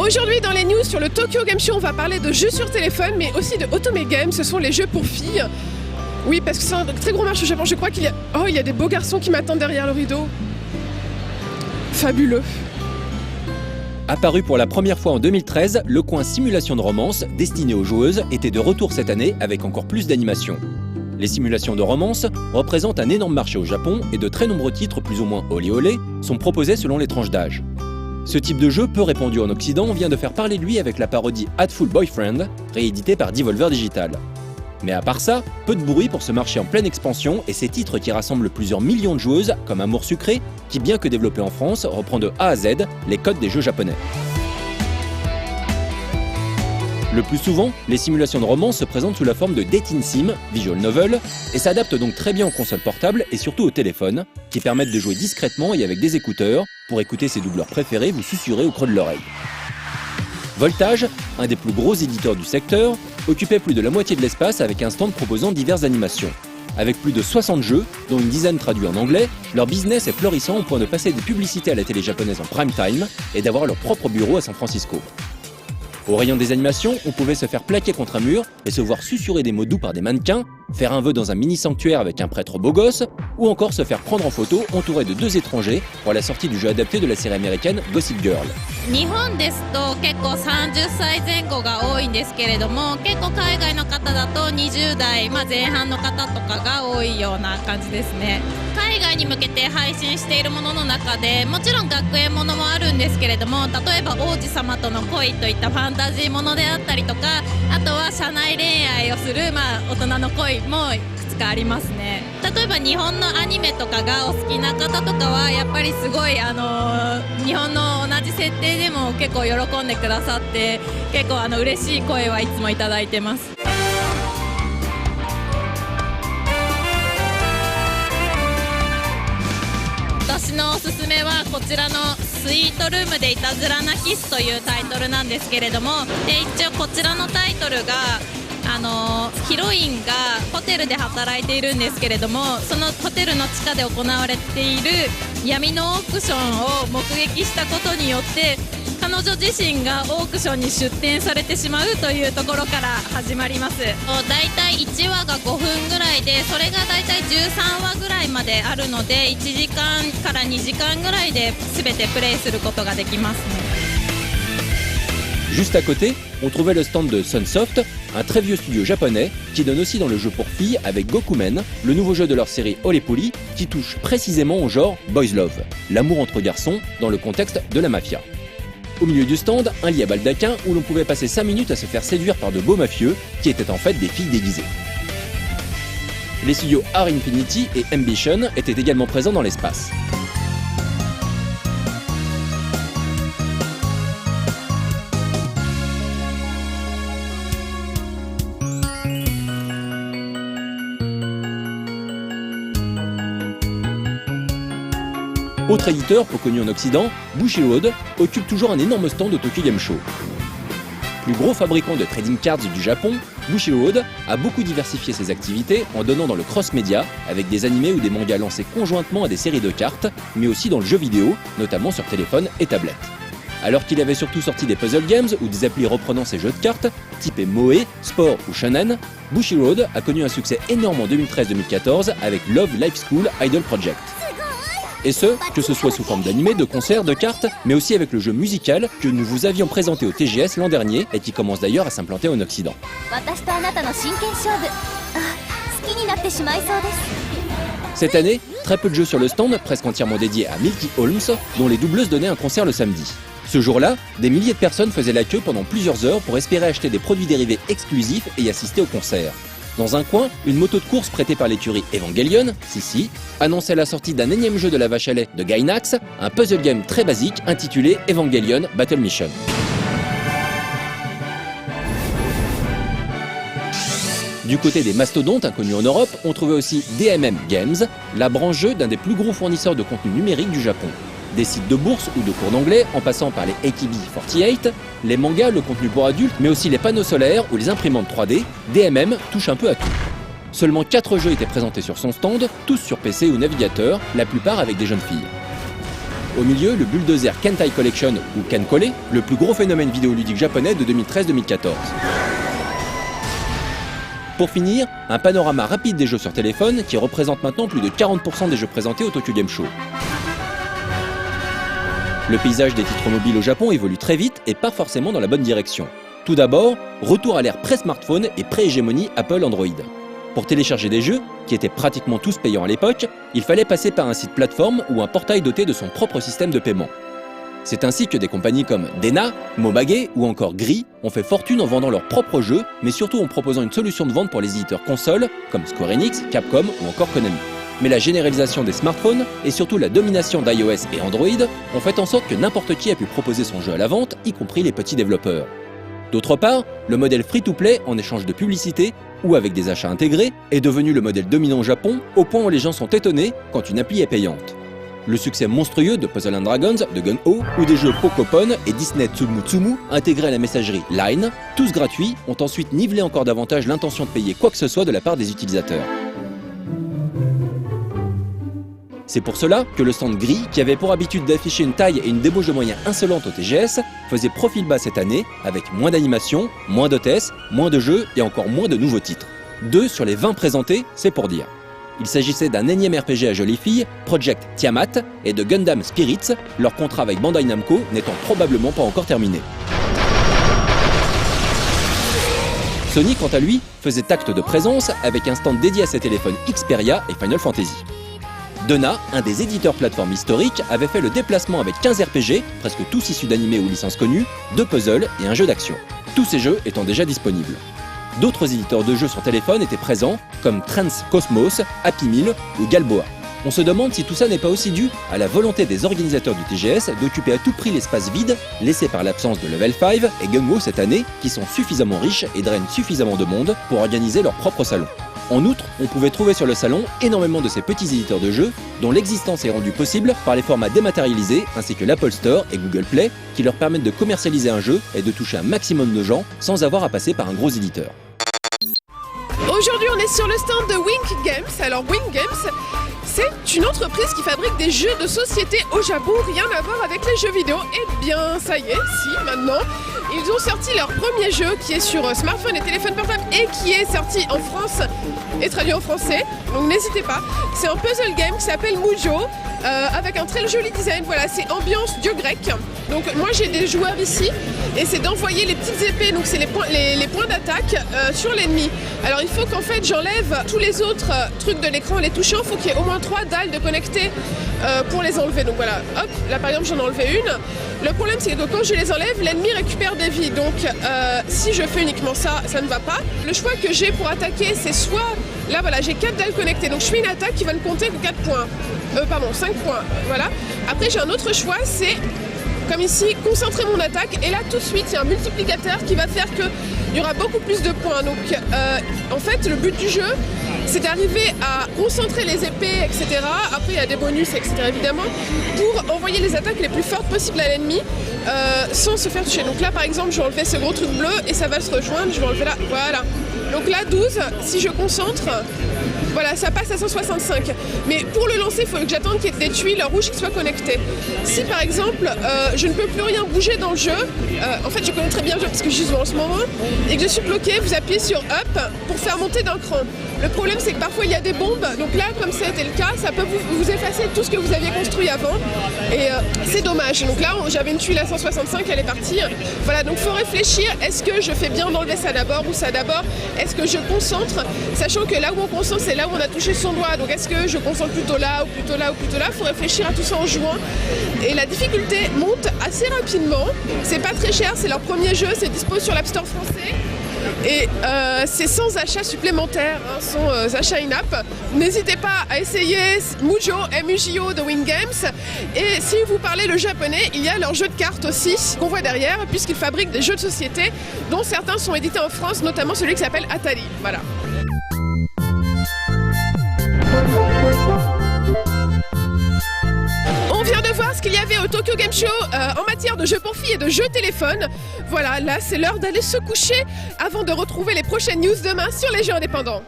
Aujourd'hui dans les news sur le Tokyo Game Show, on va parler de jeux sur téléphone mais aussi de Otome Game, ce sont les jeux pour filles. Oui, parce que c'est un très gros marché au Japon, je crois qu'il y a... Oh, il y a des beaux garçons qui m'attendent derrière le rideau. Fabuleux. Apparu pour la première fois en 2013, le coin simulation de romance, destiné aux joueuses, était de retour cette année avec encore plus d'animation. Les simulations de romance représentent un énorme marché au Japon et de très nombreux titres plus ou moins olé olé sont proposés selon les tranches d'âge. Ce type de jeu peu répandu en Occident vient de faire parler de lui avec la parodie Hatful Boyfriend, rééditée par Devolver Digital. Mais à part ça, peu de bruit pour ce marché en pleine expansion et ces titres qui rassemblent plusieurs millions de joueuses comme Amour Sucré, qui bien que développé en France, reprend de A à Z les codes des jeux japonais. Le plus souvent, les simulations de romance se présentent sous la forme de dating sim, visual novel, et s'adaptent donc très bien aux consoles portables et surtout au téléphone, qui permettent de jouer discrètement et avec des écouteurs, pour écouter ses doubleurs préférés vous susurrer au creux de l'oreille. Voltage, un des plus gros éditeurs du secteur, occupait plus de la moitié de l'espace avec un stand proposant diverses animations. Avec plus de 60 jeux, dont une dizaine traduits en anglais, leur business est florissant au point de passer des publicités à la télé japonaise en prime time et d'avoir leur propre bureau à San Francisco. Au rayon des animations, on pouvait se faire plaquer contre un mur et se voir susurrer des mots doux par des mannequins, faire un vœu dans un mini-sanctuaire avec un prêtre beau gosse, ou encore se faire prendre en photo entouré de 2 étrangers pour la sortie du jeu adapté de la série américaine Gossip Girl. 日本ですと結構30歳前後が多いんですけれども、結構海外の方だと20代、前半の方とかが多いような感じですね。海外に向けて配信しているものの中でもちろん学園ものもあるんですけれども、例えば王子様との恋といったファンタジーものであったりとか、あとは社内恋愛をする、大人の恋もいくつかありますね。例えば日本のアニメとかがお好きな方とかはやっぱりすごい日本の同じ設定でも結構喜んでくださって、結構嬉しい声はいつもいただいてます。私のおすすめはこちらのスイートルームでいたずらなキスというタイトルなんですけれども、一応こちらのタイトルがヒロインがホテルで働いているんですけれども、そのホテルの地下で行われている闇のオークションを目撃したことによって彼女自身がオークションに出展されてしまうというところから始まります。だいたい1話が5分ぐらいで、それがだいたい13話ぐらいまであるので、1時間から2時間ぐらいで全てプレイすることができますね。Juste à côté, on trouvait le stand de Sunsoft, un très vieux studio japonais qui donne aussi dans le jeu pour filles avec Gokumen, le nouveau jeu de leur série Olepoli qui touche précisément au genre Boys Love, l'amour entre garçons dans le contexte de la mafia. Au milieu du stand, un lit à baldaquin où l'on pouvait passer 5 minutes à se faire séduire par de beaux mafieux qui étaient en fait des filles déguisées. Les studios Art Infinity et Ambition étaient également présents dans l'espace. Autre éditeur peu connu en Occident, Bushiroad occupe toujours un énorme stand au Tokyo Game Show. Plus gros fabricant de trading cards du Japon, Bushiroad a beaucoup diversifié ses activités en donnant dans le cross-média avec des animés ou des mangas lancés conjointement à des séries de cartes, mais aussi dans le jeu vidéo, notamment sur téléphone et tablette. Alors qu'il avait surtout sorti des puzzle games ou des applis reprenant ses jeux de cartes, typés Moe, Sport ou Shonen, Bushiroad a connu un succès énorme en 2013-2014 avec Love Life School Idol Project. Et que ce soit sous forme d'animé, de concerts, de cartes, mais aussi avec le jeu musical que nous vous avions présenté au TGS l'an dernier et qui commence d'ailleurs à s'implanter en Occident. Cette année, très peu de jeux sur le stand, presque entièrement dédiés à Milky Holmes, dont les doubleuses donnaient un concert le samedi. Ce jour-là, des milliers de personnes faisaient la queue pendant plusieurs heures pour espérer acheter des produits dérivés exclusifs et y assister au concert. Dans un coin, une moto de course prêtée par l'écurie Evangelion, si, annonçait la sortie d'un énième jeu de la vache à lait de Gainax, un puzzle game très basique intitulé Evangelion Battle Mission. Du côté des mastodontes inconnus en Europe, on trouvait aussi DMM Games, la branche jeu d'un des plus gros fournisseurs de contenu numérique du Japon. Des sites de bourse ou de cours d'anglais, en passant par les AKB48, les mangas, le contenu pour adultes, mais aussi les panneaux solaires ou les imprimantes 3D, DMM touche un peu à tout. Seulement 4 jeux étaient présentés sur son stand, tous sur PC ou navigateur, la plupart avec des jeunes filles. Au milieu, le bulldozer Kentai Collection ou Kenkole, le plus gros phénomène vidéoludique japonais de 2013-2014. Pour finir, un panorama rapide des jeux sur téléphone qui représente maintenant plus de 40% des jeux présentés au Tokyo Game Show. Le paysage des titres mobiles au Japon évolue très vite et pas forcément dans la bonne direction. Tout d'abord, retour à l'ère pré-smartphone et pré-hégémonie Apple Android. Pour télécharger des jeux, qui étaient pratiquement tous payants à l'époque, il fallait passer par un site plateforme ou un portail doté de son propre système de paiement. C'est ainsi que des compagnies comme Dena, Mobage ou encore Gris ont fait fortune en vendant leurs propres jeux, mais surtout en proposant une solution de vente pour les éditeurs consoles, comme Square Enix, Capcom ou encore Konami. Mais la généralisation des smartphones et surtout la domination d'iOS et Android ont fait en sorte que n'importe qui a pu proposer son jeu à la vente, y compris les petits développeurs. D'autre part, le modèle free-to-play en échange de publicité ou avec des achats intégrés est devenu le modèle dominant au Japon, au point où les gens sont étonnés quand une appli est payante. Le succès monstrueux de Puzzle & Dragons, de Gun-Ho ou des jeux Pokopon et Disney Tsumu Tsumu intégrés à la messagerie Line, tous gratuits, ont ensuite nivelé encore davantage l'intention de payer quoi que ce soit de la part des utilisateurs. C'est pour cela que le stand Gris, qui avait pour habitude d'afficher une taille et une débauche de moyens insolentes au TGS, faisait profil bas cette année, avec moins d'animations, moins d'hôtesses, moins de jeux et encore moins de nouveaux titres. 2 sur les 20 présentés, c'est pour dire. Il s'agissait d'un énième RPG à jolies filles, Project Tiamat, et de Gundam Spirits, leur contrat avec Bandai Namco n'étant probablement pas encore terminé. Sony, quant à lui, faisait acte de présence avec un stand dédié à ses téléphones Xperia et Final Fantasy. Dena, un des éditeurs plateformes historiques, avait fait le déplacement avec 15 RPG, presque tous issus d'animés ou licences connues, 2 puzzles et un jeu d'action. Tous ces jeux étant déjà disponibles. D'autres éditeurs de jeux sur téléphone étaient présents, comme Trans Cosmos, Happy Meal ou Galboa. On se demande si tout ça n'est pas aussi dû à la volonté des organisateurs du TGS d'occuper à tout prix l'espace vide laissé par l'absence de Level 5 et Gung-Ho cette année, qui sont suffisamment riches et drainent suffisamment de monde pour organiser leur propre salon. En outre, on pouvait trouver sur le salon énormément de ces petits éditeurs de jeux dont l'existence est rendue possible par les formats dématérialisés ainsi que l'Apple Store et Google Play qui leur permettent de commercialiser un jeu et de toucher un maximum de gens sans avoir à passer par un gros éditeur. Aujourd'hui, on est sur le stand de Wink Games. Alors Wink Games, c'est une entreprise qui fabrique des jeux de société au Japon, rien à voir avec les jeux vidéo. Eh bien, ça y est, si, maintenant, ils ont sorti leur premier jeu qui est sur smartphone et téléphone portable et qui est sorti en France et traduit en français. Donc n'hésitez pas. C'est un puzzle game qui s'appelle Mujo, avec un très joli design. Voilà, c'est ambiance dieu grec. Donc moi j'ai des joueurs ici et c'est d'envoyer les petites épées, donc c'est les points d'attaque sur l'ennemi. Alors il faut qu'en fait j'enlève tous les autres trucs de l'écran, les touchants, il faut qu'il y ait au moins 3 dalles de connectées pour les enlever. Donc voilà, hop, là par exemple j'en ai enlevé une. Le problème c'est que quand je les enlève, l'ennemi récupère des vies. Donc si je fais uniquement ça, ça ne va pas. Le choix que j'ai pour attaquer, c'est soit, là voilà, j'ai 4 dalles connectées. Donc je fais une attaque qui va ne compter que 4 points. 5 points, voilà. Après j'ai un autre choix, c'est comme ici, concentrer mon attaque et là tout de suite il y a un multiplicateur qui va faire qu'il y aura beaucoup plus de points. Donc en fait le but du jeu c'est d'arriver à concentrer les épées, etc. Après il y a des bonus, etc. évidemment, pour envoyer les attaques les plus fortes possibles à l'ennemi sans se faire toucher. Donc là par exemple je vais enlever ce gros truc bleu et ça va se rejoindre, je vais enlever là, voilà. Donc là 12, si je concentre, voilà, ça passe à 165. Mais pour le lancer, il faut que j'attende qu'il y ait des tuiles rouges qui soient connectées. Si par exemple, je ne peux plus rien bouger dans le jeu, en fait je connais très bien le jeu parce que je joue en ce moment, et que je suis bloqué, vous appuyez sur Up pour faire monter d'un cran. Le problème c'est que parfois il y a des bombes, donc là comme ça a été le cas, ça peut vous effacer tout ce que vous aviez construit avant, et c'est dommage. Donc là j'avais une tuile à 165, elle est partie. Voilà, donc il faut réfléchir, est-ce que je fais bien d'enlever ça d'abord ou ça d'abord? Est-ce que je concentre, sachant que là où on concentre c'est là où on a touché son doigt, donc est-ce que je concentre plutôt là ou plutôt là ou plutôt là? Il faut réfléchir à tout ça en jouant, et la difficulté monte assez rapidement. C'est pas très cher, c'est leur premier jeu, c'est dispo sur l'App Store français. Et c'est sans achat supplémentaire, hein, sans achat in-app. N'hésitez pas à essayer Mujo, M-U-J-O de Wing Games. Et si vous parlez le japonais, il y a leur jeu de cartes aussi qu'on voit derrière, puisqu'ils fabriquent des jeux de société dont certains sont édités en France, notamment celui qui s'appelle Atari. Voilà. On vient de voir ce qu'il y avait au Tokyo Game Show en matière de jeux pour filles et de jeux téléphone. Voilà, là c'est l'heure d'aller se coucher avant de retrouver les prochaines news demain sur les jeux indépendants.